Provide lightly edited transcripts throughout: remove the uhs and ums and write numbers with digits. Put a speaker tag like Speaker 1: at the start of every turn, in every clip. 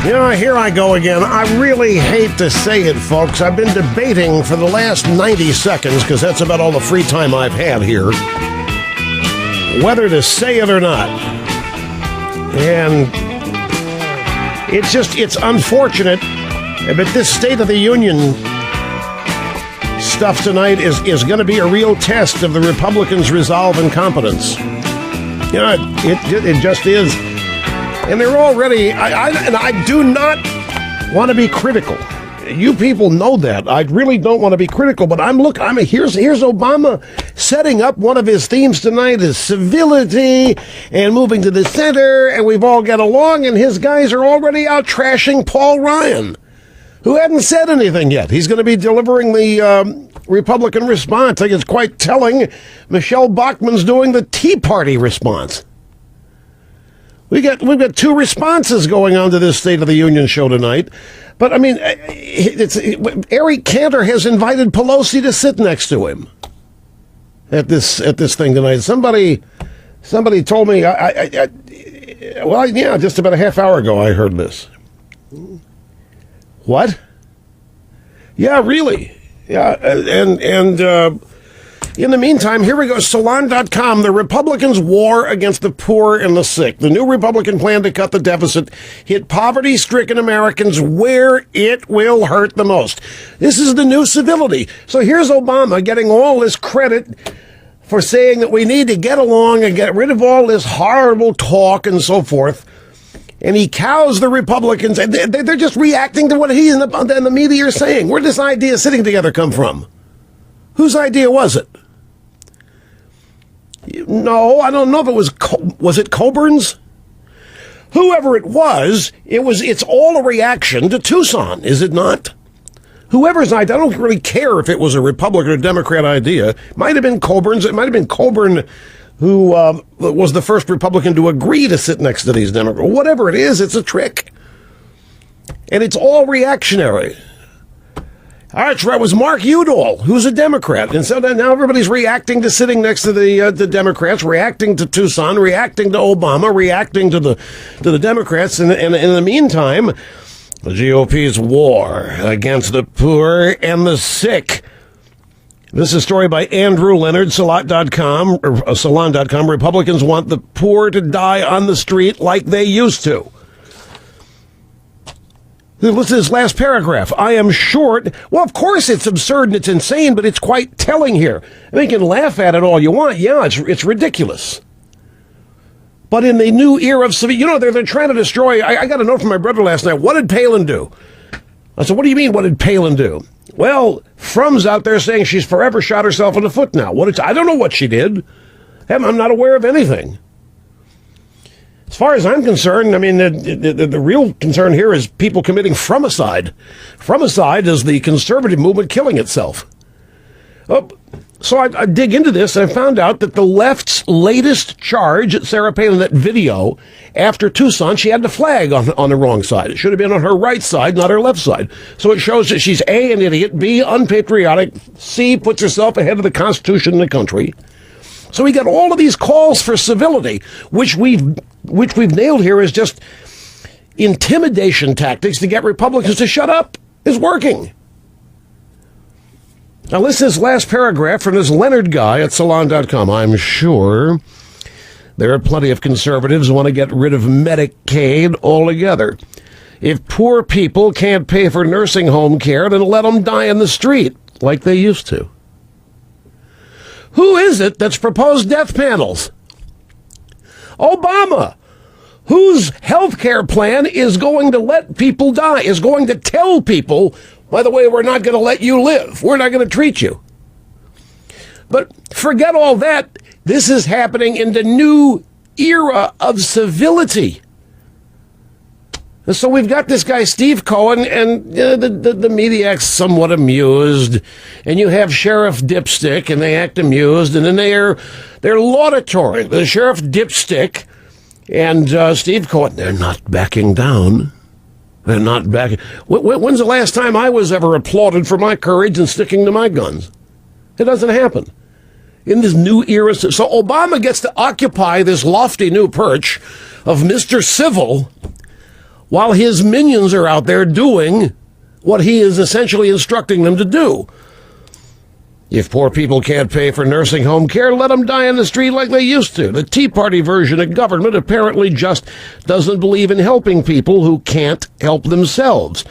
Speaker 1: Here I go again. I really hate to say it, folks. I've been debating for the last 90 seconds, because that's about all the free time I've had here, whether to say it or not. And it's unfortunate, but this State of the Union stuff tonight is going to be a real test of the Republicans' resolve and competence. It just is. And they're already, I do not want to be critical. You people know that. I really don't want to be critical, but here's Obama setting up one of his themes tonight is civility and moving to the center, and we've all got along, and his guys are already out trashing Paul Ryan, who hadn't said anything yet. He's going to be delivering the Republican response. I think it's quite telling. Michelle Bachmann's doing the Tea Party response. We've got two responses going on to this State of the Union show tonight. But, I mean, Eric Cantor has invited Pelosi to sit next to him at this thing tonight. Somebody told me, just about a half hour ago I heard this. What? Yeah, really. Yeah, and in the meantime, here we go. Salon.com, the Republicans' war against the poor and the sick. The new Republican plan to cut the deficit hit poverty-stricken Americans where it will hurt the most. This is the new civility. So here's Obama getting all this credit for saying that we need to get along and get rid of all this horrible talk and so forth. And he cows the Republicans. And they're just reacting to what he and the media are saying. Where did this idea of sitting together come from? Whose idea was it? No, I don't know if it was it Coburn's? Whoever it was, it's all a reaction to Tucson, is it not? Whoever's idea, I don't really care if it was a Republican or Democrat idea. It might have been Coburn's. It might have been Coburn who was the first Republican to agree to sit next to these Democrats. Whatever it is, it's a trick. And it's all reactionary. All right, so it was Mark Udall, who's a Democrat. And so now everybody's reacting to sitting next to the Democrats, reacting to Tucson, reacting to Obama, reacting to the Democrats. And in the meantime, the GOP's war against the poor and the sick. This is a story by Andrew Leonard, Salon.com. Republicans want the poor to die on the street like they used to. Listen to this last paragraph. I am short. Well, of course it's absurd and it's insane, but it's quite telling here. I mean, you can laugh at it all you want. Yeah, it's ridiculous. But in the new era of they're trying to destroy. I got a note from my brother last night. What did Palin do? I said, what do you mean, what did Palin do? Well, Frum's out there saying she's forever shot herself in the foot now. I don't know what she did. I'm not aware of anything. As far as I'm concerned, I mean, the real concern here is people committing frumicide. Frumicide is the conservative movement killing itself. So I dig into this, and I found out that the left's latest charge at Sarah Palin, that video after Tucson, she had the flag on the wrong side. It should have been on her right side, not her left side. So it shows that she's A, an idiot, B, unpatriotic, C, puts herself ahead of the Constitution and the country. So we got all of these calls for civility, which we've nailed here as just intimidation tactics to get Republicans to shut up, is working. Now listen to this last paragraph from this Leonard guy at Salon.com. I'm sure there are plenty of conservatives who want to get rid of Medicaid altogether. If poor people can't pay for nursing home care, then let them die in the street like they used to. Who is it that's proposed death panels? Obama, whose health care plan is going to let people die, is going to tell people, by the way, we're not going to let you live. We're not going to treat you. But forget all that. This is happening in the new era of civility. And so we've got this guy, Steve Cohen, and the media acts somewhat amused. And you have Sheriff Dipstick, and they act amused. And then they're laudatory. The Sheriff Dipstick and Steve Cohen, they're not backing down. They're not backing. When's the last time I was ever applauded for my courage and sticking to my guns? It doesn't happen. In this new era. So Obama gets to occupy this lofty new perch of Mr. Civil, while his minions are out there doing what he is essentially instructing them to do. If poor people can't pay for nursing home care, let them die in the street like they used to. The Tea Party version of government apparently just doesn't believe in helping people who can't help themselves.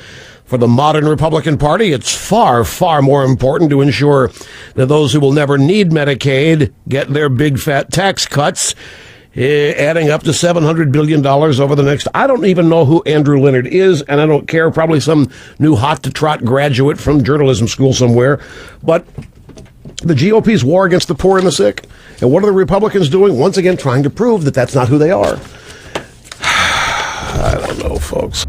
Speaker 1: For the modern Republican Party, it's far, far more important to ensure that those who will never need Medicaid get their big fat tax cuts, adding up to $700 billion over the next... I don't even know who Andrew Leonard is, and I don't care. Probably some new hot-to-trot graduate from journalism school somewhere. But the GOP's war against the poor and the sick. And what are the Republicans doing? Once again, trying to prove that that's not who they are. I don't know, folks.